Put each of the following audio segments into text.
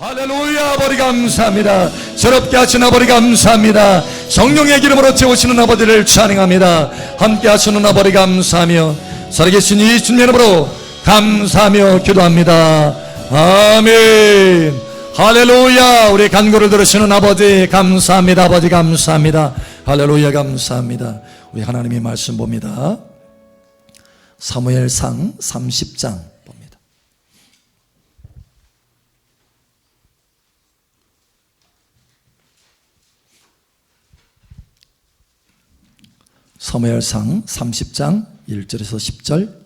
할렐루야. 아버지 감사합니다. 새롭게 하시는 아버지 감사합니다. 성령의 기름으로 채우시는 아버지를 찬양합니다. 함께 하시는 아버지 감사하며 살아계신 예수님 이름으로 감사하며 기도합니다. 아멘. 할렐루야. 우리 간구를 들으시는 아버지 감사합니다. 아버지 감사합니다. 할렐루야 감사합니다. 우리 하나님의 말씀 봅니다. 사무엘상 30장 봅니다. 사무엘상 30장 1절에서 10절.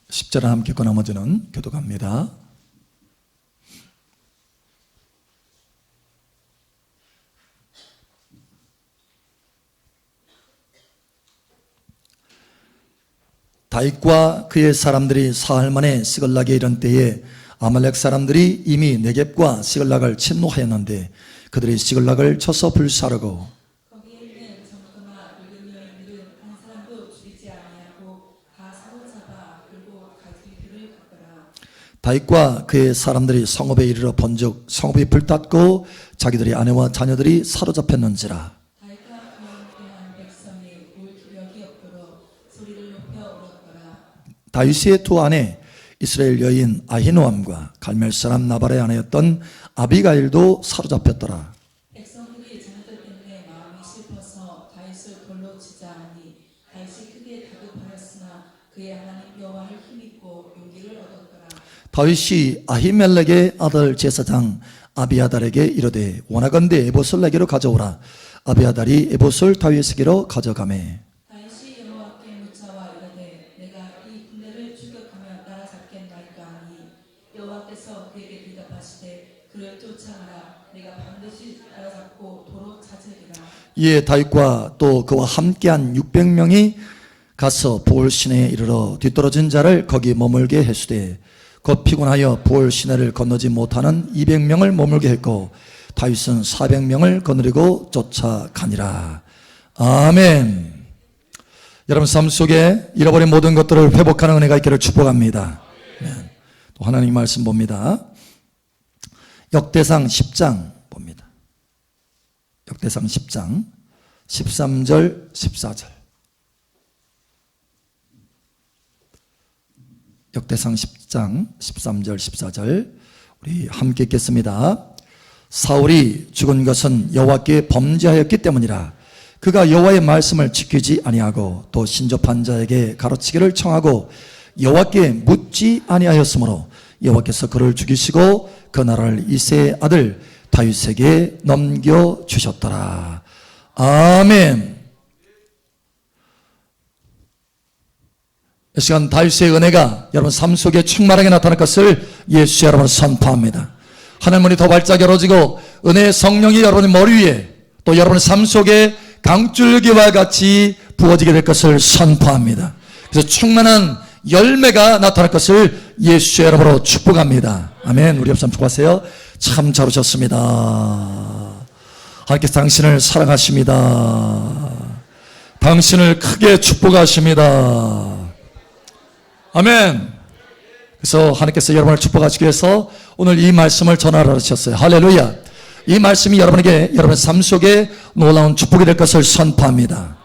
십절은 함께 읽고 나머지는 교독합니다. 다윗과 그의 사람들이 사흘 만에 시글락에 이른 때에 아말렉 사람들이 이미 네겝과 시글락을 침노하였는데 그들이 시글락을 쳐서 불사르고 거기에 있는 젊거나 늙은 여인들은 한 사람도 죽이지 아니하고 다 사로잡아 끌고 가지들을 갔더라. 다윗과 그의 사람들이 성읍에 이르러 본즉 성읍이 불탔고 자기들의 아내와 자녀들이 사로잡혔는지라. 다윗과 그와 함께한 백성이 울 기력이 없도록 소리를 높여 울었더라. 다윗의 두 아내 이스라엘 여인 아히노암과 갈멜 사람 나발의 아내였던 아비가일도 사로잡혔더라. 백성들이 자녀들 때문에 마음이 슬퍼서 다윗을 돌로 치자 하니 다윗이 크게 다급하였으나 그의 하나님 여호와를 힘입고 용기를 얻었더라. 다윗이 아히멜렉의 아들 제사장 아비아달에게 이르되 원하건대 에봇을 내게로 가져오라. 아비아달이 에봇을 다윗에게로 가져가매 다윗이 여호와께 묻자와 이르되 내가 이 군대를 추격하며 따라잡겠나이까 하니 여호와께서 그에게 대답하시되 그를 쫓아가라. 내가 반드시 따라잡고 도로 찾으리라. 이에 다윗과 또 그와 함께한 600명이 가서 부올 시내에 이르러 뒤떨어진 자를 거기 머물게 했으되 곧 피곤하여 부올 시내를 건너지 못하는 200명을 머물게 했고 다윗은 400명을 거느리고 쫓아가니라. 아멘. 여러분 삶 속에 잃어버린 모든 것들을 회복하는 은혜가 있기를 축복합니다. 아멘. 또 하나님 말씀 봅니다. 역대상 10장 봅니다. 역대상 10장 13절 14절. 역대상 10장 13절 14절 우리 함께 읽겠습니다. 사울이 죽은 것은 여호와께 범죄하였기 때문이라. 그가 여호와의 말씀을 지키지 아니하고 또 신접한 자에게 가르치기를 청하고 여호와께 묻지 아니하였으므로 여호와께서 그를 죽이시고 그 나라를 이새의 아들 다윗에게 넘겨주셨더라. 아멘. 이 시간 다윗의 은혜가 여러분 삶 속에 충만하게 나타날 것을 예수 여러분 선포합니다. 하늘문이 더 발짝 열어지고 은혜의 성령이 여러분의 머리 위에 또 여러분의 삶 속에 강줄기와 같이 부어지게 될 것을 선포합니다. 그래서 충만한 열매가 나타날 것을 예수 여러분으로 축복합니다. 아멘. 우리 옆사람 축복하세요. 참 잘 오셨습니다. 하나님께서 당신을 사랑하십니다. 당신을 크게 축복하십니다. 아멘. 그래서 하나님께서 여러분을 축복하시기 위해서 오늘 이 말씀을 전하러 하셨어요. 할렐루야. 이 말씀이 여러분에게 여러분의 삶 속에 놀라운 축복이 될 것을 선포합니다.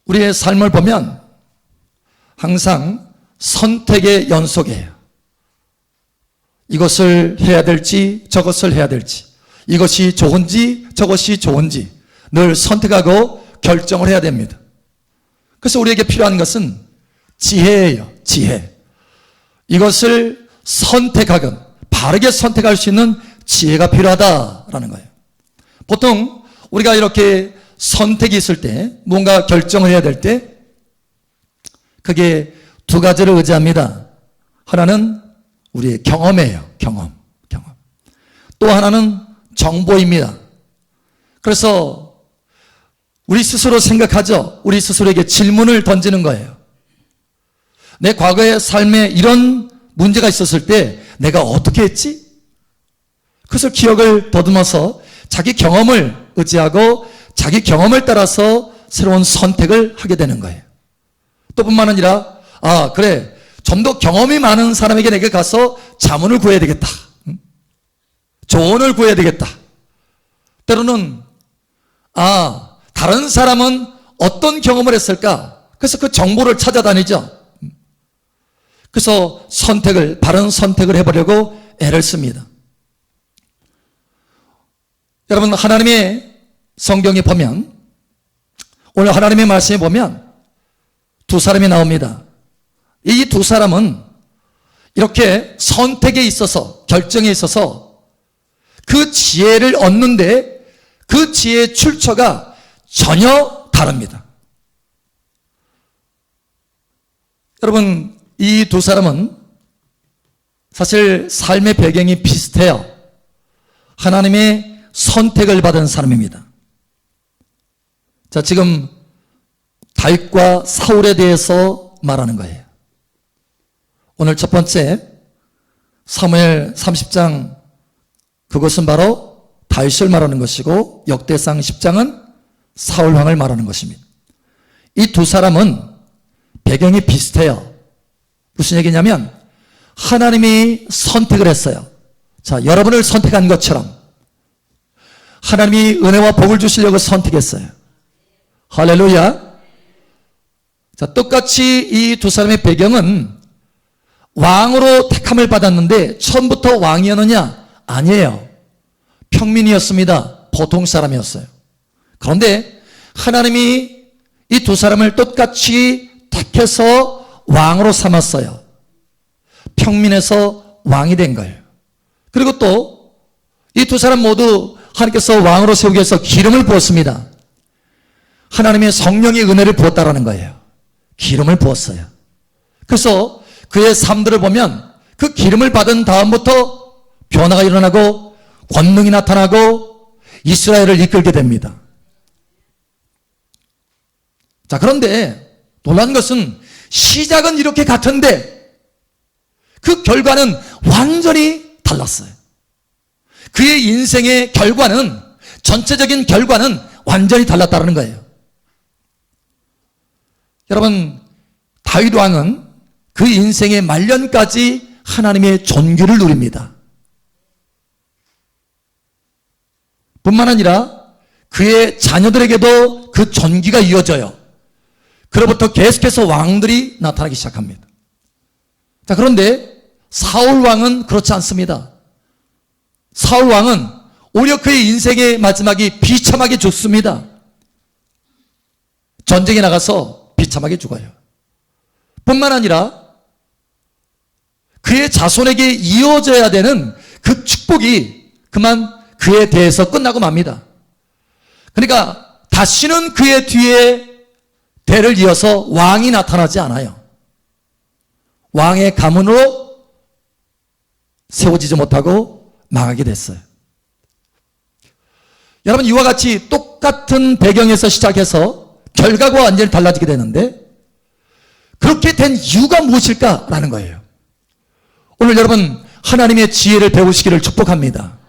우리의 삶을 보면 항상 선택의 연속이에요. 이것을 해야 될지 저것을 해야 될지, 이것이 좋은지 저것이 좋은지 늘 선택하고 결정을 해야 됩니다. 그래서 우리에게 필요한 것은 지혜예요. 지혜. 이것을 선택하건 바르게 선택할 수 있는 지혜가 필요하다라는 거예요. 보통 우리가 이렇게 선택이 있을 때 뭔가 결정을 해야 될 때 그게 두 가지를 의지합니다. 하나는 우리의 경험이에요. 경험. 또 하나는 정보입니다. 그래서 우리 스스로 생각하죠. 우리 스스로에게 질문을 던지는 거예요. 내 과거의 삶에 이런 문제가 있었을 때 내가 어떻게 했지? 그래서 기억을 더듬어서 자기 경험을 의지하고 자기 경험을 따라서 새로운 선택을 하게 되는 거예요. 또 뿐만 아니라 그래. 좀 더 경험이 많은 사람에게 내게 가서 자문을 구해야 되겠다. 조언을 구해야 되겠다. 때로는, 다른 사람은 어떤 경험을 했을까? 그래서 그 정보를 찾아다니죠. 그래서 바른 선택을 해보려고 애를 씁니다. 여러분, 하나님의 성경에 보면, 오늘 하나님의 말씀에 보면 두 사람이 나옵니다. 이 두 사람은 이렇게 선택에 있어서, 결정에 있어서 그 지혜를 얻는데 그 지혜의 출처가 전혀 다릅니다. 여러분, 이 두 사람은 사실 삶의 배경이 비슷해요. 하나님의 선택을 받은 사람입니다. 자, 지금 다윗과 사울에 대해서 말하는 거예요. 오늘 첫 번째 사무엘 30장, 그것은 바로 다윗을 말하는 것이고 역대상 10장은 사울왕을 말하는 것입니다. 이 두 사람은 배경이 비슷해요. 무슨 얘기냐면 하나님이 선택을 했어요. 자, 여러분을 선택한 것처럼 하나님이 은혜와 복을 주시려고 선택했어요. 할렐루야. 자, 똑같이 이 두 사람의 배경은 왕으로 택함을 받았는데 처음부터 왕이었느냐? 아니에요. 평민이었습니다. 보통 사람이었어요. 그런데 하나님이 이 두 사람을 똑같이 택해서 왕으로 삼았어요. 평민에서 왕이 된 거예요. 그리고 또 이 두 사람 모두 하나님께서 왕으로 세우기 위해서 기름을 부었습니다. 하나님의 성령의 은혜를 부었다라는 거예요. 기름을 부었어요. 그래서 그의 삶들을 보면 그 기름을 받은 다음부터 변화가 일어나고 권능이 나타나고 이스라엘을 이끌게 됩니다. 자, 그런데 놀라운 것은 시작은 이렇게 같은데 그 결과는 완전히 달랐어요. 그의 인생의 결과는, 전체적인 결과는 완전히 달랐다는 거예요. 여러분, 다윗 왕은 그 인생의 말년까지 하나님의 존귀를 누립니다. 뿐만 아니라 그의 자녀들에게도 그 존귀가 이어져요. 그로부터 계속해서 왕들이 나타나기 시작합니다. 자, 그런데 사울 왕은 그렇지 않습니다. 사울 왕은 오히려 그의 인생의 마지막이 비참하게 죽습니다. 전쟁에 나가서 비참하게 죽어요. 뿐만 아니라 그의 자손에게 이어져야 되는 그 축복이 그만 그에 대해서 끝나고 맙니다. 그러니까 다시는 그의 뒤에 대를 이어서 왕이 나타나지 않아요. 왕의 가문으로 세워지지 못하고 망하게 됐어요. 여러분, 이와 같이 똑같은 배경에서 시작해서 결과가 완전히 달라지게 되는데 그렇게 된 이유가 무엇일까라는 거예요. 오늘 여러분, 하나님의 지혜를 배우시기를 축복합니다.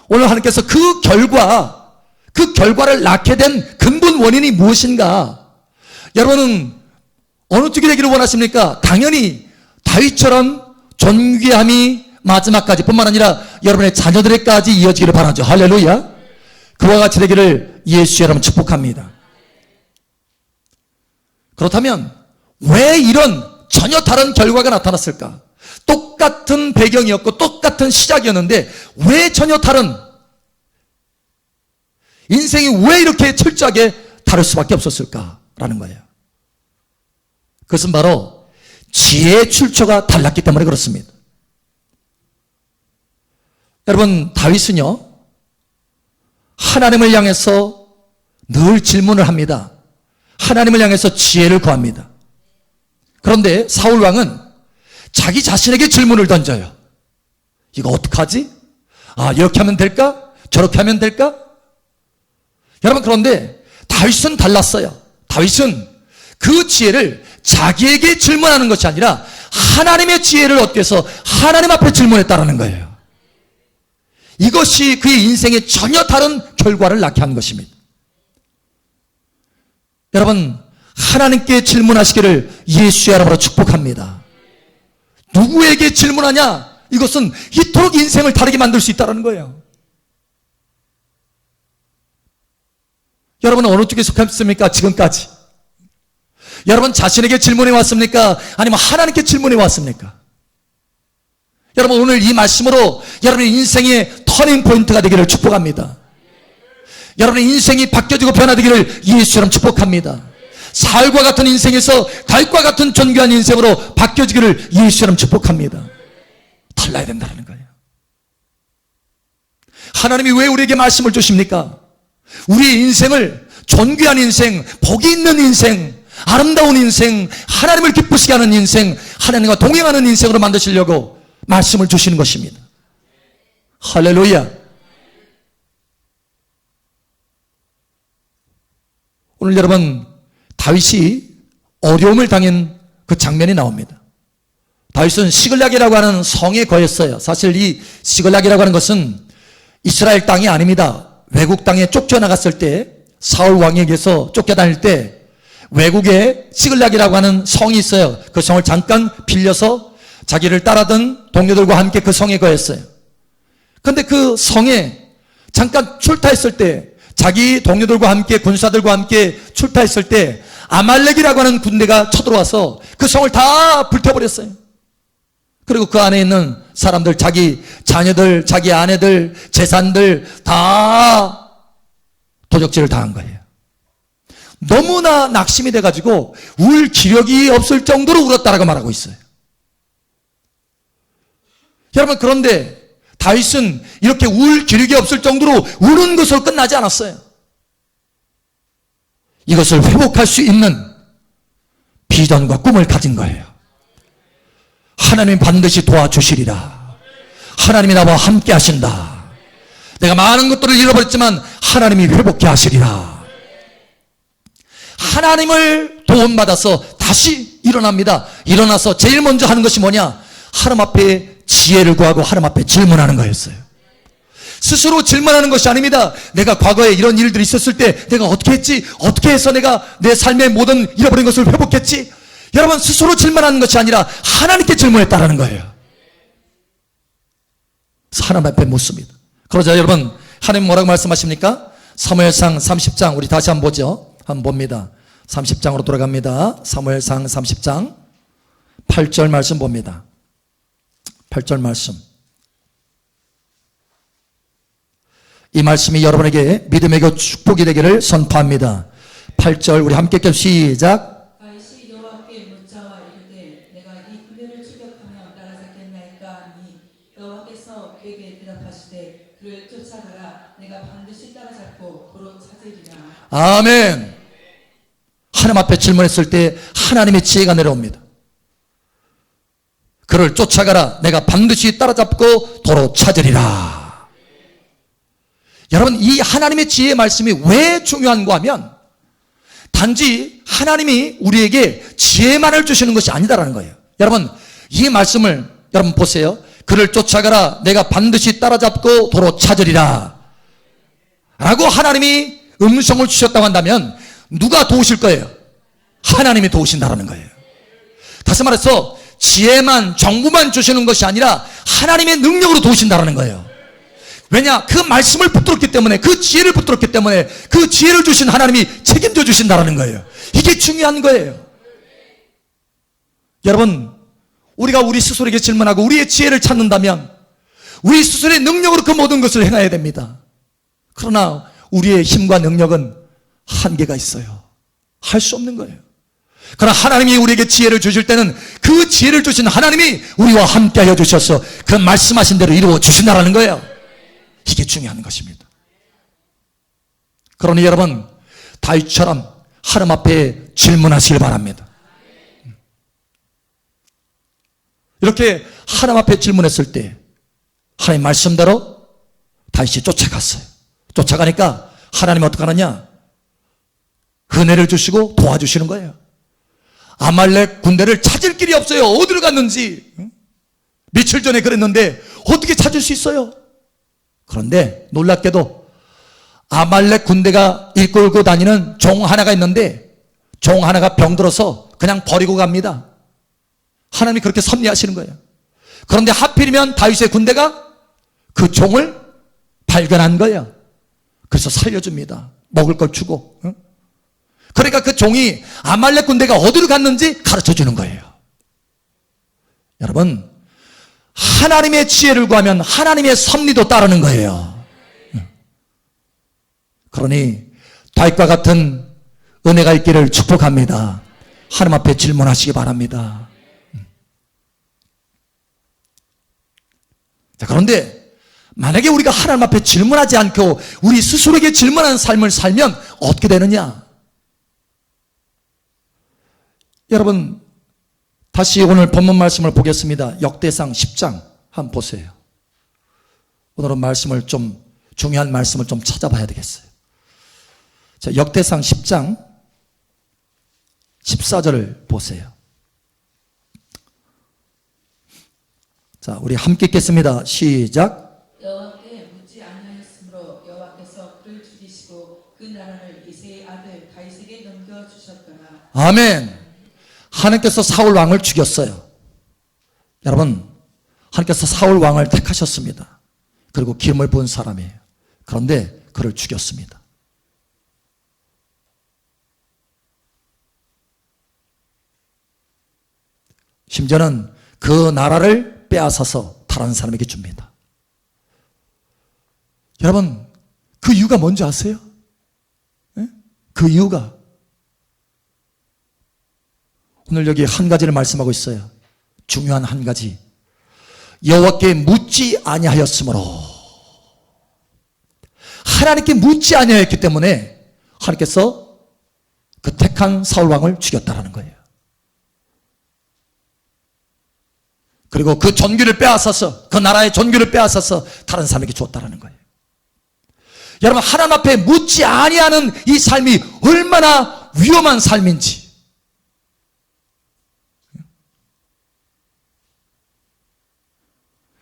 오늘 하나님께서 그 결과를 낳게 된 근본 원인이 무엇인가? 여러분은 어느 쪽이 되기를 원하십니까? 당연히 다윗처럼 존귀함이 마지막까지 뿐만 아니라 여러분의 자녀들에게까지 이어지기를 바라죠. 할렐루야. 그와 같이 되기를 예수 여러분 축복합니다. 그렇다면 왜 이런 전혀 다른 결과가 나타났을까? 똑같은 배경이었고 똑같은 시작이었는데 왜 전혀 다른, 인생이 왜 이렇게 철저하게 다를 수밖에 없었을까라는 거예요. 그것은 바로 지혜의 출처가 달랐기 때문에 그렇습니다. 여러분, 다윗은요, 하나님을 향해서 늘 질문을 합니다. 하나님을 향해서 지혜를 구합니다. 그런데 사울 왕은 자기 자신에게 질문을 던져요. 이거 어떡하지? 이렇게 하면 될까? 저렇게 하면 될까? 여러분, 그런데 다윗은 달랐어요. 다윗은 그 지혜를 자기에게 질문하는 것이 아니라 하나님의 지혜를 얻기 위해서 하나님 앞에 질문했다라는 거예요. 이것이 그의 인생에 전혀 다른 결과를 낳게 한 것입니다. 여러분, 하나님께 질문하시기를 예수의 이름으로 축복합니다. 누구에게 질문하냐? 이것은 이토록 인생을 다르게 만들 수 있다는 거예요. 여러분은 어느 쪽에 속했습니까? 지금까지. 여러분 자신에게 질문해 왔습니까? 아니면 하나님께 질문해 왔습니까? 여러분 오늘 이 말씀으로 여러분의 인생의 터닝 포인트가 되기를 축복합니다. 여러분의 인생이 바뀌어지고 변화되기를 예수처럼 축복합니다. 사울과 같은 인생에서 다윗과 같은 존귀한 인생으로 바뀌어지기를 예수처럼 축복합니다. 달라야 된다는 거예요. 하나님이 왜 우리에게 말씀을 주십니까? 우리의 인생을 존귀한 인생, 복이 있는 인생, 아름다운 인생, 하나님을 기쁘시게 하는 인생, 하나님과 동행하는 인생으로 만드시려고 말씀을 주시는 것입니다. 할렐루야. 오늘 여러분 다윗이 어려움을 당한 그 장면이 나옵니다. 다윗은 시글락이라고 하는 성에 거했어요. 사실 이 시글락이라고 하는 것은 이스라엘 땅이 아닙니다. 외국 땅에 쫓겨나갔을 때 사울 왕에게서 쫓겨다닐 때 외국에 시글락이라고 하는 성이 있어요. 그 성을 잠깐 빌려서 자기를 따라던 동료들과 함께 그 성에 거했어요. 그런데 그 성에 잠깐 출타했을 때 자기 동료들과 함께 군사들과 함께 출타했을 때 아말렉이라고 하는 군대가 쳐들어와서 그 성을 다 불태워버렸어요. 그리고 그 안에 있는 사람들, 자기 자녀들, 자기 아내들, 재산들 다 도적질을 당한 거예요. 너무나 낙심이 돼가지고 울 기력이 없을 정도로 울었다라고 말하고 있어요. 여러분 그런데 다윗은 이렇게 울 기력이 없을 정도로 우는 것으로 끝나지 않았어요. 이것을 회복할 수 있는 비전과 꿈을 가진 거예요. 하나님이 반드시 도와주시리라. 하나님이 나와 함께 하신다. 내가 많은 것들을 잃어버렸지만 하나님이 회복해 하시리라. 하나님을 도움받아서 다시 일어납니다. 일어나서 제일 먼저 하는 것이 뭐냐? 하나님 앞에 지혜를 구하고 하나님 앞에 질문하는 거였어요. 스스로 질문하는 것이 아닙니다. 내가 과거에 이런 일들이 있었을 때 내가 어떻게 했지? 어떻게 해서 내가 내 삶의 모든 잃어버린 것을 회복했지? 여러분 스스로 질문하는 것이 아니라 하나님께 질문했다라는 거예요. 하나님 앞에 묻습니다. 그러자 여러분 하나님 뭐라고 말씀하십니까? 사무엘상 30장 우리 다시 한번 보죠. 한번 봅니다. 30장으로 돌아갑니다. 사무엘상 30장 8절 말씀 봅니다. 8절 말씀. 이 말씀이 여러분에게 믿음의 축복이 되기를 선포합니다. 8절 우리 함께 읽죠. 시작. 다윗이 여호와께 묻자와 이르되 내가 이 군대를 추격하며 따라잡겠나이까 하니 여호와께서 그에게 대답하시되 그를 쫓아가라. 내가 반드시 따라잡고 도로 찾으리라. 아멘. 하나님 앞에 질문했을 때 하나님의 지혜가 내려옵니다. 그를 쫓아가라. 내가 반드시 따라잡고 도로 찾으리라. 여러분 이 하나님의 지혜의 말씀이 왜 중요한가 하면 단지 하나님이 우리에게 지혜만을 주시는 것이 아니다라는 거예요. 여러분 이 말씀을 여러분 보세요. 그를 쫓아가라. 내가 반드시 따라잡고 도로 찾으리라 라고 하나님이 음성을 주셨다고 한다면 누가 도우실 거예요? 하나님이 도우신다라는 거예요. 다시 말해서 지혜만 정보만 주시는 것이 아니라 하나님의 능력으로 도우신다라는 거예요. 왜냐? 그 말씀을 붙들었기 때문에, 그 지혜를 붙들었기 때문에 그 지혜를 주신 하나님이 책임져 주신다라는 거예요. 이게 중요한 거예요. 여러분 우리가 우리 스스로에게 질문하고 우리의 지혜를 찾는다면 우리 스스로의 능력으로 그 모든 것을 행해야 됩니다. 그러나 우리의 힘과 능력은 한계가 있어요. 할 수 없는 거예요. 그러나 하나님이 우리에게 지혜를 주실 때는 그 지혜를 주신 하나님이 우리와 함께하여 주셔서 그 말씀하신 대로 이루어 주신다라는 거예요. 이게 중요한 것입니다. 그러니 여러분 다윗처럼 하나님 앞에 질문하시길 바랍니다. 이렇게 하나님 앞에 질문했을 때 하나님 말씀대로 다윗이 쫓아갔어요. 쫓아가니까 하나님이 어떻게 하느냐? 은혜를 주시고 도와주시는 거예요. 아말렉 군대를 찾을 길이 없어요. 어디로 갔는지. 며칠 전에 그랬는데 어떻게 찾을 수 있어요? 그런데 놀랍게도 아말렉 군대가 이끌고 다니는 종 하나가 있는데 종 하나가 병들어서 그냥 버리고 갑니다. 하나님이 그렇게 섭리하시는 거예요. 그런데 하필이면 다윗의 군대가 그 종을 발견한 거예요. 그래서 살려줍니다. 먹을 걸 주고. 그러니까 그 종이 아말렉 군대가 어디로 갔는지 가르쳐 주는 거예요. 여러분, 하나님의 지혜를 구하면 하나님의 섭리도 따르는 거예요. 그러니 다윗과 같은 은혜가 있기를 축복합니다. 하나님 앞에 질문하시기 바랍니다. 자, 그런데 만약에 우리가 하나님 앞에 질문하지 않고 우리 스스로에게 질문하는 삶을 살면 어떻게 되느냐? 여러분, 다시 오늘 본문 말씀을 보겠습니다. 역대상 10장 한번 보세요. 오늘은 말씀을 좀, 중요한 말씀을 좀 찾아봐야 되겠어요. 자, 역대상 10장 14절을 보세요. 자, 우리 함께 읽겠습니다. 시작. 여호와께 묻지 아니하였으므로 여호와께서 그를 죽이시고 그 나라를 이새의 아들 다윗에게 넘겨 주셨더라. 아멘. 하나님께서 사울 왕을 죽였어요. 여러분, 하나님께서 사울 왕을 택하셨습니다. 그리고 기름을 부은 사람이에요. 그런데 그를 죽였습니다. 심지어는 그 나라를 빼앗아서 다른 사람에게 줍니다. 여러분, 그 이유가 뭔지 아세요? 네? 그 이유가 오늘 여기 한 가지를 말씀하고 있어요. 중요한 한 가지. 여호와께 묻지 아니하였으므로, 하나님께 묻지 아니하였기 때문에 하나님께서 그 택한 사울 왕을 죽였다라는 거예요. 그리고 그 존귀를 빼앗아서, 그 나라의 존귀를 빼앗아서 다른 사람에게 줬다라는 거예요. 여러분, 하나님 앞에 묻지 아니하는 이 삶이 얼마나 위험한 삶인지.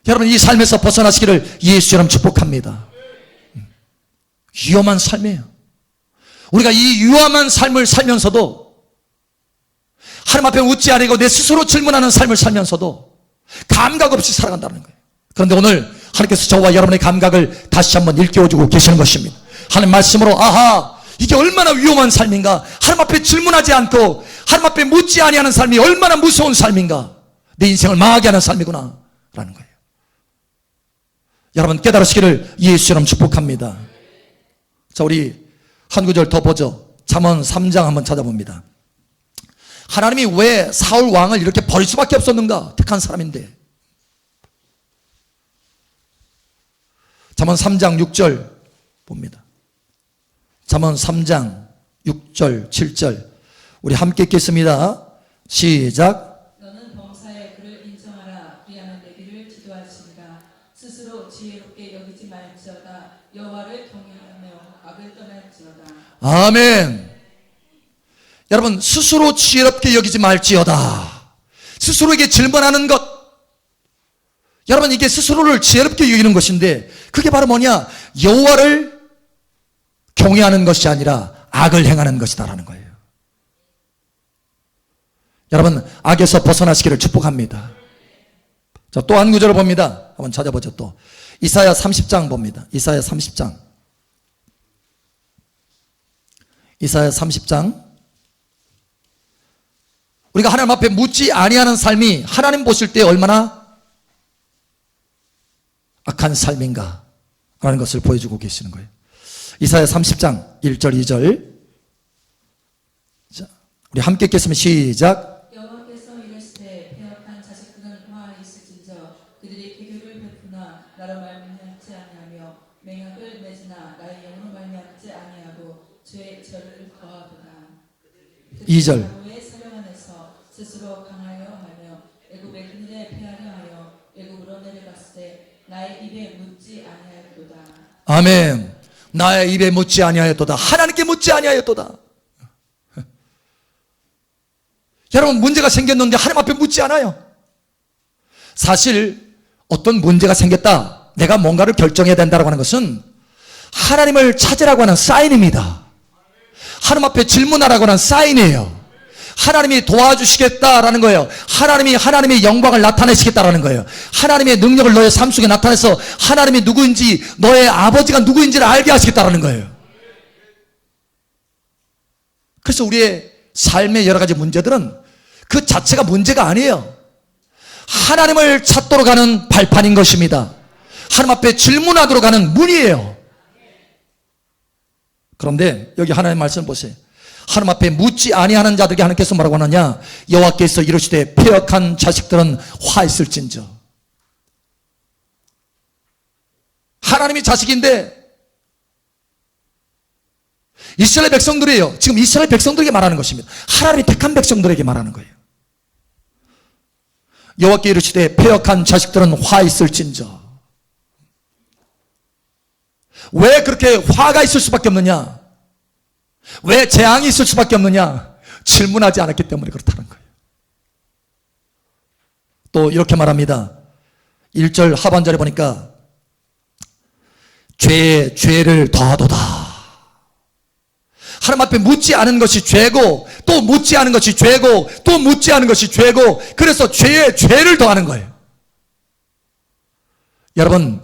여러분, 이 삶에서 벗어나시기를 예수처럼 축복합니다. 위험한 삶이에요. 우리가 이 위험한 삶을 살면서도, 하나님 앞에 묻지 아니고 내 스스로 질문하는 삶을 살면서도 감각 없이 살아간다는 거예요. 그런데 오늘 하나님께서 저와 여러분의 감각을 다시 한번 일깨워주고 계시는 것입니다. 하나님 말씀으로, 아하, 이게 얼마나 위험한 삶인가. 하나님 앞에 질문하지 않고 하나님 앞에 묻지 아니하는 삶이 얼마나 무서운 삶인가. 내 인생을 망하게 하는 삶이구나 라는 거예요. 여러분, 깨달으시기를 예수처럼 축복합니다. 자, 우리 한 구절 더 보죠. 잠언 3장 한번 찾아봅니다. 하나님이 왜 사울 왕을 이렇게 버릴 수밖에 없었는가? 택한 사람인데. 잠언 3장 6절 봅니다. 잠언 3장 6절 7절 우리 함께 읽겠습니다. 시작. 너는 범사에 그를 인정하라. 그리하면 내 길을 지도하시리라. 스스로 지혜롭게 여기지 말지어다. 여호와를 경외하며 악을 떠날지어다. 아멘. 여러분, 스스로 지혜롭게 여기지 말지어다. 스스로에게 질문하는 것. 여러분, 이게 스스로를 지혜롭게 여기는 것인데, 그게 바로 뭐냐? 여호와를 경외하는 것이 아니라 악을 행하는 것이다라는 거예요. 여러분, 악에서 벗어나시기를 축복합니다. 자, 또 한 구절을 봅니다. 한번 찾아보죠. 또 이사야 30장 봅니다. 이사야 30장. 이사야 30장. 우리가 하나님 앞에 묻지 아니하는 삶이 하나님 보실 때 얼마나 악한 삶인가 라는 것을 보여주고 계시는 거예요. 이사야 30장 1절 2절. 자, 우리 함께 읽겠습니다. 시작. 여호와께서 이르시되 배역한 자식들은 화가 있을진저 그들이 개교를 베푸나 나로 말미암지 아니하며 맹약을 맺으나 나의 영으로 말미암지 아니하고 죄의 절을 거하도다. 2절. 스스로 강하여 하며 애굽의 그늘에 피하려 하여 애굽으로 내려갔을 때 나의 입에 묻지 아니하였도다. 아멘. 나의 입에 묻지 아니하였도다. 하나님께 묻지 아니하였도다. 여러분, 문제가 생겼는데 하나님 앞에 묻지 않아요. 사실 어떤 문제가 생겼다, 내가 뭔가를 결정해야 된다고 하는 것은 하나님을 찾으라고 하는 사인입니다. 하나님 앞에 질문하라고 하는 사인이에요. 하나님이 도와주시겠다라는 거예요. 하나님의 영광을 나타내시겠다라는 거예요. 하나님의 능력을 너의 삶 속에 나타내서 하나님이 누구인지, 너의 아버지가 누구인지를 알게 하시겠다라는 거예요. 그래서 우리의 삶의 여러 가지 문제들은 그 자체가 문제가 아니에요. 하나님을 찾도록 하는 발판인 것입니다. 하나님 앞에 질문하도록 하는 문이에요. 그런데 여기 하나님의 말씀을 보세요. 하나님 앞에 묻지 아니하는 자들에게 하나님께서 뭐라고 하느냐? 여호와께서 이르시되 패역한 자식들은 화 있을진저. 하나님이 자식인데 이스라엘 백성들이에요. 지금 이스라엘 백성들에게 말하는 것입니다. 하나님이 택한 백성들에게 말하는 거예요. 여호와께 이르시되 패역한 자식들은 화 있을진저. 왜 그렇게 화가 있을 수밖에 없느냐? 왜 재앙이 있을 수밖에 없느냐? 질문하지 않았기 때문에 그렇다는 거예요. 또 이렇게 말합니다. 1절 하반절에 보니까 죄에 죄를 더하도다. 하나님 앞에 묻지 않은 것이 죄고, 또 묻지 않은 것이 죄고, 또 묻지 않은 것이 죄고, 그래서 죄에 죄를 더하는 거예요. 여러분,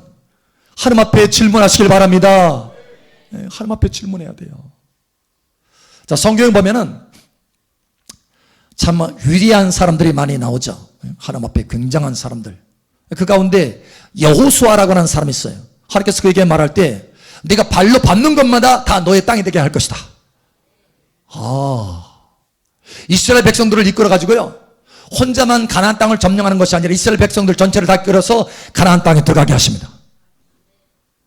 하나님 앞에 질문하시길 바랍니다. 하나님 앞에 질문해야 돼요. 자, 성경에 보면은 참 위대한 사람들이 많이 나오죠. 하나님 앞에 굉장한 사람들. 그 가운데 여호수아라고 하는 사람이 있어요. 하나님께서 그에게 말할 때 네가 발로 밟는 것마다 다 너의 땅이 되게 할 것이다. 이스라엘 백성들을 이끌어 가지고요, 혼자만 가나안 땅을 점령하는 것이 아니라 이스라엘 백성들 전체를 다 이끌어서 가나안 땅에 들어가게 하십니다.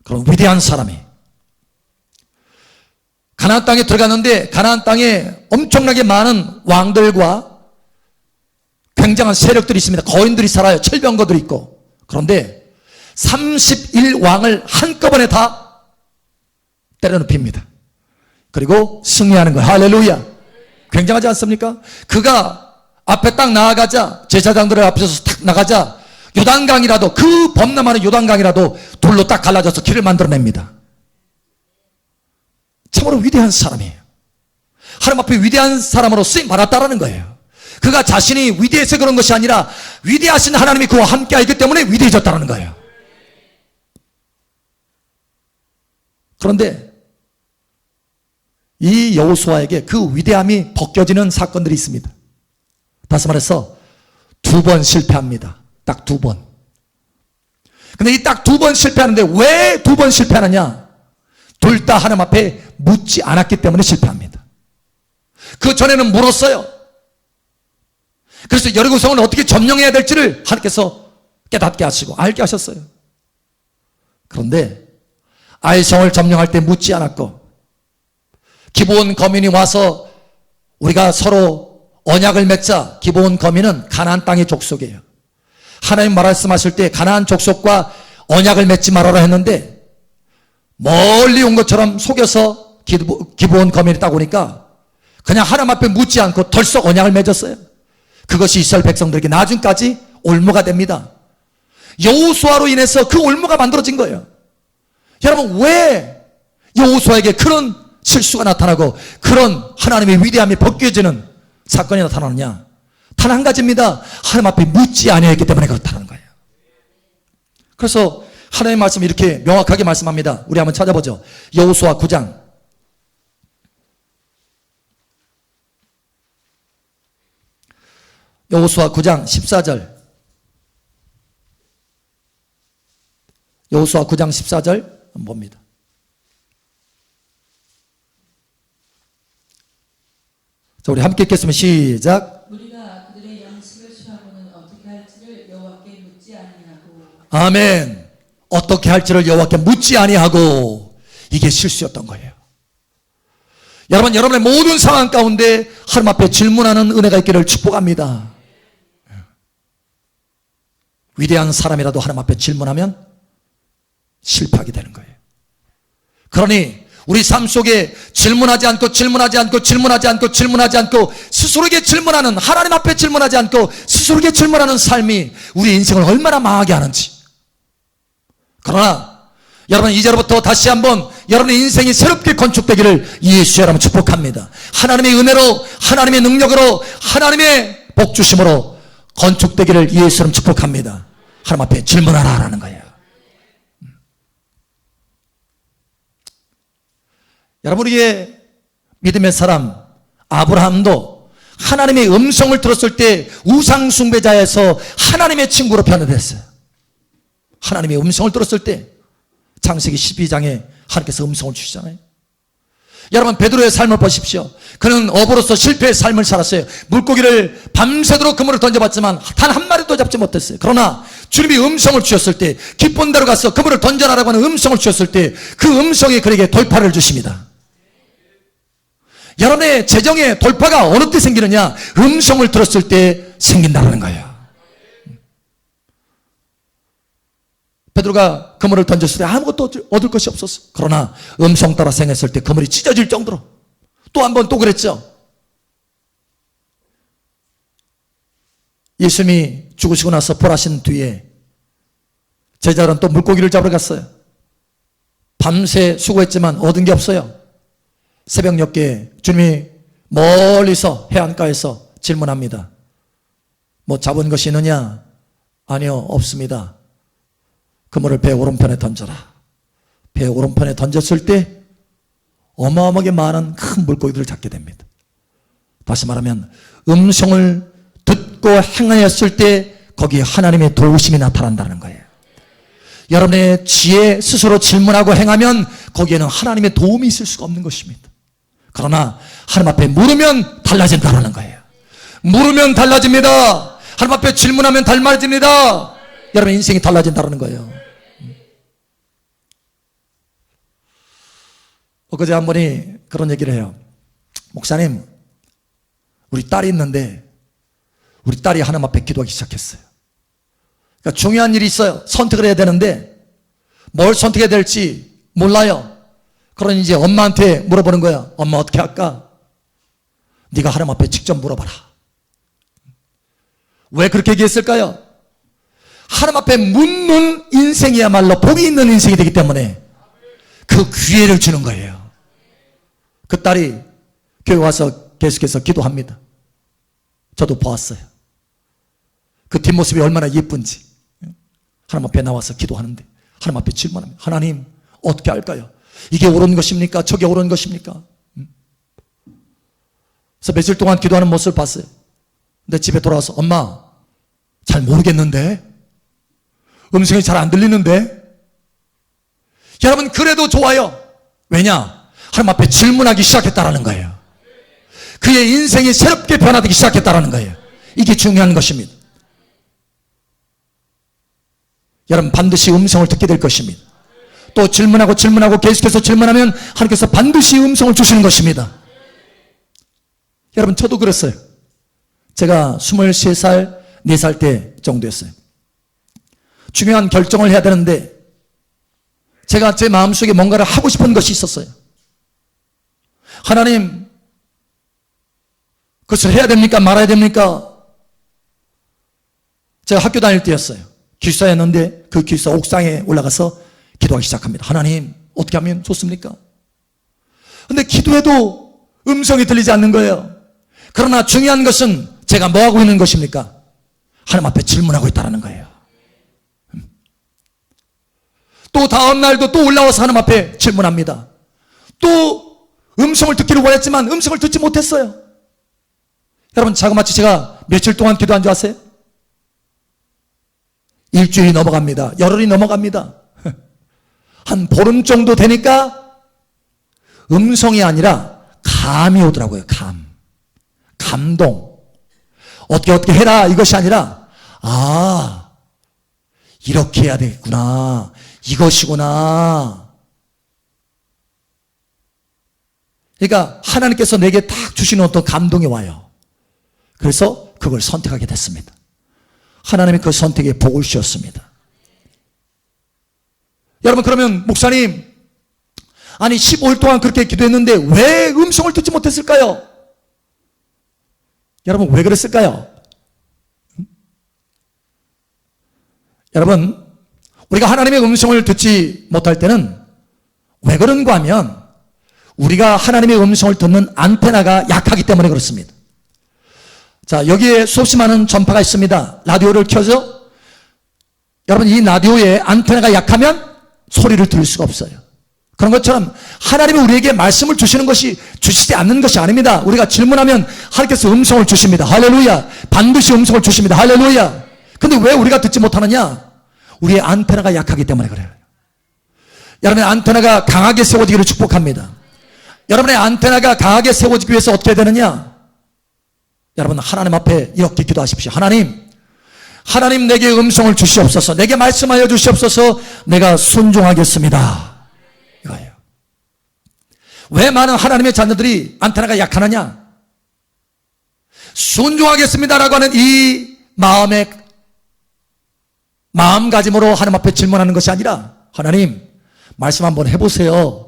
그런 위대한 사람이 가나안 땅에 들어갔는데, 가나안 땅에 엄청나게 많은 왕들과 굉장한 세력들이 있습니다. 거인들이 살아요. 철병거들이 있고. 그런데 31왕을 한꺼번에 다 때려눕힙니다. 그리고 승리하는 거예요. 할렐루야. 굉장하지 않습니까? 그가 앞에 딱 나아가자, 제사장들의 앞에서 딱 나가자, 요단강이라도, 그 범람하는 요단강이라도 돌로 딱 갈라져서 길을 만들어냅니다. 참으로 위대한 사람이에요. 하나님 앞에 위대한 사람으로 쓰임 받았다라는 거예요. 그가 자신이 위대해서 그런 것이 아니라 위대하신 하나님이 그와 함께하기 때문에 위대해졌다는 거예요. 그런데 이 여호수아에게 그 위대함이 벗겨지는 사건들이 있습니다. 다시 말해서 2번 실패합니다. 딱 2번. 근데 이 딱 2번 실패하는데 왜 2번 실패하느냐? 둘 다 하나님 앞에 묻지 않았기 때문에 실패합니다. 그 전에는 물었어요. 그래서 여리고성을 어떻게 점령해야 될지를 하나님께서 깨닫게 하시고 알게 하셨어요. 그런데 아이 성을 점령할 때 묻지 않았고, 기브온 거민이 와서 우리가 서로 언약을 맺자. 기브온 거민은 가나안 땅의 족속이에요. 하나님 말씀하실 때 가나안 족속과 언약을 맺지 말아라 했는데, 멀리 온 것처럼 속여서 기브온 거민이 딱 오니까 그냥 하나님 앞에 묻지 않고 덜썩 언약을 맺었어요. 그것이 이스라엘 백성들에게 나중까지 올무가 됩니다. 여호수아로 인해서 그 올무가 만들어진 거예요. 여러분, 왜 여호수아에게 그런 실수가 나타나고 그런 하나님의 위대함이 벗겨지는 사건이 나타나느냐? 단 한 가지입니다. 하나님 앞에 묻지 아니했기 때문에 그렇다는 거예요. 그래서 하나님의 말씀이 이렇게 명확하게 말씀합니다. 우리 한번 찾아보죠. 여호수아 9장. 여호수아 9장 14절. 여호수아 9장 14절 한번 봅니다. 자, 우리 함께 읽겠습니다. 시작. 우리가 그들의 양식을 취하고는 어떻게 할지를 여호와께 묻지 아니하고. 아멘. 어떻게 할지를 여호와께 묻지 아니하고. 이게 실수였던 거예요. 여러분, 여러분의 모든 상황 가운데 하나님 앞에 질문하는 은혜가 있기를 축복합니다. 위대한 사람이라도 하나님 앞에 질문하면 실패하게 되는 거예요. 그러니 우리 삶 속에 질문하지 않고 스스로에게 질문하는, 하나님 앞에 질문하지 않고 스스로에게 질문하는 삶이 우리 인생을 얼마나 망하게 하는지. 그러나 여러분 이제부터 다시 한번 여러분의 인생이 새롭게 건축되기를 예수 여러분 축복합니다. 하나님의 은혜로, 하나님의 능력으로, 하나님의 복주심으로 건축되기를 예수 여러분 축복합니다. 하나님 앞에 질문하라라는 거예요. 여러분 우리의 믿음의 사람 아브라함도 하나님의 음성을 들었을 때 우상 숭배자에서 하나님의 친구로 변화됐어요. 하나님의 음성을 들었을 때 창세기 12장에 하나님께서 음성을 주시잖아요. 여러분 베드로의 삶을 보십시오. 그는 어부로서 실패의 삶을 살았어요. 물고기를 밤새도록 그물을 던져봤지만 단 한 마리도 잡지 못했어요. 그러나 주님이 음성을 주셨을 때 기쁜 데로 가서 그물을 던져라라고 하는 음성을 주셨을 때 그 음성이 그에게 돌파를 주십니다. 여러분의 재정의 돌파가 어느 때 생기느냐? 음성을 들었을 때 생긴다는 거예요. 베드로가 그물을 던졌을 때 아무것도 얻을 것이 없었어. 그러나 음성 따라 생했을 때 그물이 찢어질 정도로 또 한 번 또 그랬죠. 예수님이 죽으시고 나서 부활하신 뒤에 제자들은 또 물고기를 잡으러 갔어요. 밤새 수고했지만 얻은 게 없어요. 새벽 늦게 주님이 멀리서 해안가에서 질문합니다. 뭐 잡은 것이 있느냐? 아니요, 없습니다. 그물을 배 오른편에 던져라. 배 오른편에 던졌을 때 어마어마하게 많은 큰 물고기들을 잡게 됩니다. 다시 말하면 음성을 듣고 행하였을 때 거기에 하나님의 도우심이 나타난다는 거예요. 여러분의 지혜 스스로 질문하고 행하면 거기에는 하나님의 도움이 있을 수가 없는 것입니다. 그러나 하나님 앞에 물으면 달라진다는 거예요. 물으면 달라집니다. 하나님 앞에 질문하면 달라집니다. 여러분 인생이 달라진다는 거예요. 엊그제 한 분이 그런 얘기를 해요. 목사님, 우리 딸이 있는데 우리 딸이 하나님 앞에 기도하기 시작했어요. 그러니까 중요한 일이 있어요. 선택을 해야 되는데 뭘 선택해야 될지 몰라요. 그러니 이제 엄마한테 물어보는 거야. 엄마 어떻게 할까? 네가 하나님 앞에 직접 물어봐라. 왜 그렇게 얘기했을까요? 하나님 앞에 묻는 인생이야말로 복이 있는 인생이 되기 때문에 그 기회를 주는 거예요. 그 딸이 교회 와서 계속해서 기도합니다. 저도 보았어요. 그 뒷모습이 얼마나 예쁜지. 하나님 앞에 나와서 기도하는데 하나님 앞에 질문합니다. 하나님 어떻게 할까요? 이게 옳은 것입니까? 저게 옳은 것입니까? 그래서 며칠 동안 기도하는 모습을 봤어요. 근데 집에 돌아와서 엄마 잘 모르겠는데 음성이 잘 안 들리는데 여러분 그래도 좋아요. 왜냐? 하나님 앞에 질문하기 시작했다라는 거예요. 그의 인생이 새롭게 변화되기 시작했다라는 거예요. 이게 중요한 것입니다. 여러분 반드시 음성을 듣게 될 것입니다. 또 질문하고 계속해서 질문하면 하나님께서 반드시 음성을 주시는 것입니다. 여러분 저도 그랬어요. 제가 23살, 4살 때 정도였어요. 중요한 결정을 해야 되는데 제가 제 마음속에 뭔가를 하고 싶은 것이 있었어요. 하나님, 그것을 해야 됩니까? 말아야 됩니까? 제가 학교 다닐 때였어요. 기숙사였는데 그 기숙사 옥상에 올라가서 기도하기 시작합니다. 하나님, 어떻게 하면 좋습니까? 근데 기도해도 음성이 들리지 않는 거예요. 그러나 중요한 것은 제가 뭐 하고 있는 것입니까? 하나님 앞에 질문하고 있다는 거예요. 또 다음 날도 또 올라와서 하나님 앞에 질문합니다. 또 음성을 듣기를 원했지만 음성을 듣지 못했어요. 여러분 자그마치 제가 며칠 동안 기도한 줄 아세요? 일주일이 넘어갑니다. 열흘이 넘어갑니다. 한 보름 정도 되니까 음성이 아니라 감이 오더라고요. 감동. 어떻게 해라 이것이 아니라 이렇게 해야 되겠구나. 이것이구나. 그러니까 하나님께서 내게 딱 주시는 어떤 감동이 와요. 그래서 그걸 선택하게 됐습니다. 하나님이 그 선택에 복을 주셨습니다. 여러분 그러면 목사님 아니 15일 동안 그렇게 기도했는데 왜 음성을 듣지 못했을까요? 여러분 왜 그랬을까요? 여러분 우리가 하나님의 음성을 듣지 못할 때는 왜 그런가 하면 우리가 하나님의 음성을 듣는 안테나가 약하기 때문에 그렇습니다. 자, 여기에 수없이 많은 전파가 있습니다. 라디오를 켜죠? 여러분, 이 라디오에 안테나가 약하면 소리를 들을 수가 없어요. 그런 것처럼 하나님이 우리에게 말씀을 주시지 않는 것이 아닙니다. 우리가 질문하면 하나님께서 음성을 주십니다. 할렐루야. 반드시 음성을 주십니다. 할렐루야. 근데 왜 우리가 듣지 못하느냐? 우리의 안테나가 약하기 때문에 그래요. 여러분의 안테나가 강하게 세워지기를 축복합니다. 여러분의 안테나가 강하게 세워지기 위해서 어떻게 해야 되느냐? 여러분, 하나님 앞에 이렇게 기도하십시오. 하나님 내게 음성을 주시옵소서. 내게 말씀하여 주시옵소서. 내가 순종하겠습니다. 이거예요. 왜 많은 하나님의 자녀들이 안테나가 약하느냐? 순종하겠습니다라고 하는 이 마음가짐으로 하나님 앞에 질문하는 것이 아니라, 하나님 말씀 한번 해보세요.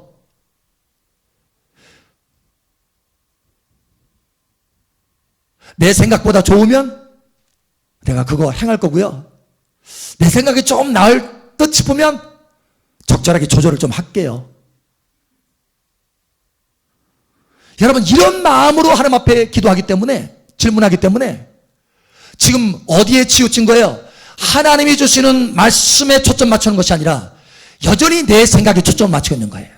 내 생각보다 좋으면 내가 그거 행할 거고요. 내 생각이 좀 나을 듯 싶으면 적절하게 조절을 좀 할게요. 여러분, 이런 마음으로 하나님 앞에 기도하기 때문에, 질문하기 때문에 지금 어디에 치우친 거예요? 하나님이 주시는 말씀에 초점 맞추는 것이 아니라 여전히 내 생각에 초점을 맞추고 있는 거예요.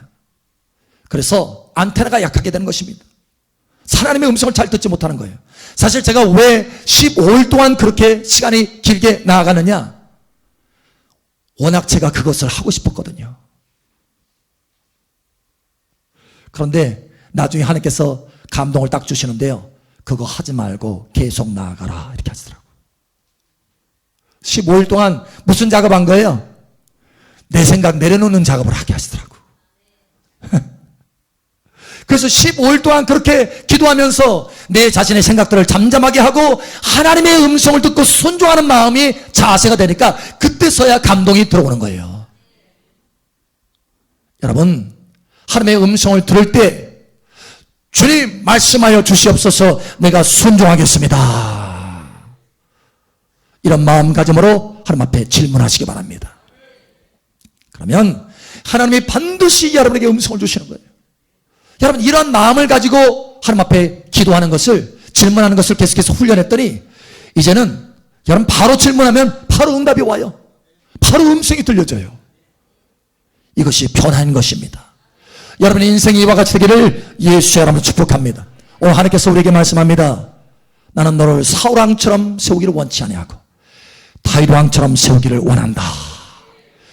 그래서 안테나가 약하게 되는 것입니다. 하나님의 음성을 잘 듣지 못하는 거예요. 사실 제가 왜 15일 동안 그렇게 시간이 길게 나아가느냐? 워낙 제가 그것을 하고 싶었거든요. 그런데 나중에 하나님께서 감동을 딱 주시는데요. 그거 하지 말고 계속 나아가라, 이렇게 하시더라고요. 15일 동안 무슨 작업한 거예요? 내 생각 내려놓는 작업을 하게 하시더라고요. 그래서 15일 동안 그렇게 기도하면서 내 자신의 생각들을 잠잠하게 하고 하나님의 음성을 듣고 순종하는 마음이 자세가 되니까 그때서야 감동이 들어오는 거예요. 여러분, 하나님의 음성을 들을 때 주님 말씀하여 주시옵소서. 내가 순종하겠습니다. 이런 마음가짐으로 하나님 앞에 질문하시기 바랍니다. 그러면 하나님이 반드시 여러분에게 음성을 주시는 거예요. 여러분, 이런 마음을 가지고 하나님 앞에 기도하는 것을, 질문하는 것을 계속해서 훈련했더니 이제는 여러분 바로 질문하면 바로 응답이 와요. 바로 음성이 들려져요. 이것이 변화인 것입니다. 여러분의 인생이 이와 같이 되기를 예수의 이름으로 축복합니다. 오늘 하나님께서 우리에게 말씀합니다. 나는 너를 사울왕처럼 세우기를 원치 아니하고 다윗왕처럼 세우기를 원한다.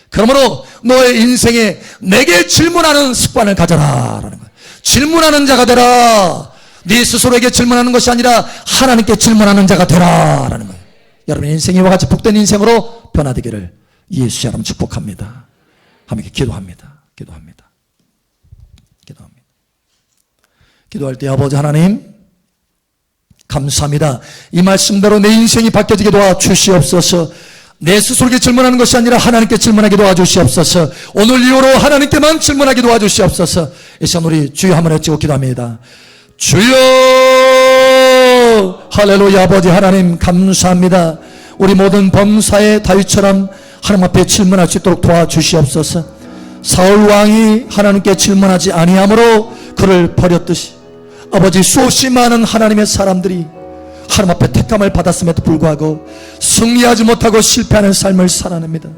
그러므로 너의 인생에 내게 질문하는 습관을 가져라라는 거예요. 질문하는 자가 되라. 네 스스로에게 질문하는 것이 아니라 하나님께 질문하는 자가 되라라는 거예요. 여러분의 인생이 이와 같이 복된 인생으로 변화되기를 예수의 이름으로 축복합니다. 함께 기도합니다. 기도할 때 아버지 하나님 감사합니다. 이 말씀대로 내 인생이 바뀌어지게 도와주시옵소서. 내 스스로에게 질문하는 것이 아니라 하나님께 질문하게 도와주시옵소서. 오늘 이후로 하나님께만 질문하게 도와주시옵소서. 이 시간 우리 주여 한번 외치고 기도합니다. 주여, 할렐루야. 아버지 하나님 감사합니다. 우리 모든 범사의 다윗처럼 하나님 앞에 질문할 수 있도록 도와주시옵소서. 사울 왕이 하나님께 질문하지 아니함으로 그를 버렸듯이 아버지 수없이 많은 하나님의 사람들이 하나님 앞에 택함을 받았음에도 불구하고 승리하지 못하고 실패하는 삶을 살아냅니다.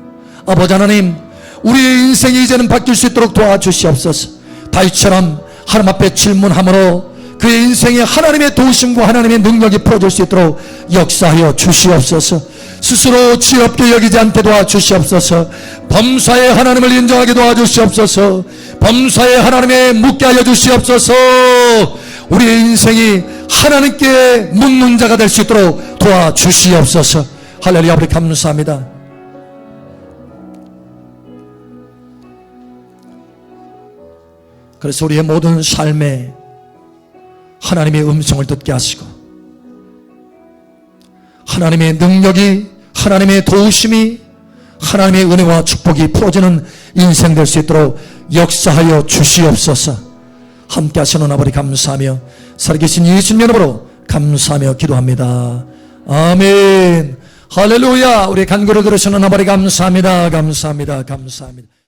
아버지 하나님, 우리의 인생이 이제는 바뀔 수 있도록 도와주시옵소서. 다윗처럼 하나님 앞에 질문함으로 그의 인생에 하나님의 도우심과 하나님의 능력이 풀어질 수 있도록 역사하여 주시옵소서. 스스로 지엽게 여기지 않게 도와주시옵소서. 범사의 하나님을 인정하게 도와주시옵소서. 범사의 하나님에 묻게 하여 주시옵소서. 우리의 인생이 하나님께 묻는 자가 될 수 있도록 도와주시옵소서. 할렐루야. 아버지 감사합니다. 그래서 우리의 모든 삶에 하나님의 음성을 듣게 하시고 하나님의 능력이, 하나님의 도우심이, 하나님의 은혜와 축복이 풀어지는 인생 될 수 있도록 역사하여 주시옵소서. 함께 하시는 아버지 감사하며 살아계신 예수님 이름으로 감사하며 기도합니다. 아멘. 할렐루야. 우리 간구를 들으시는 아버지 감사합니다. 감사합니다. 감사합니다.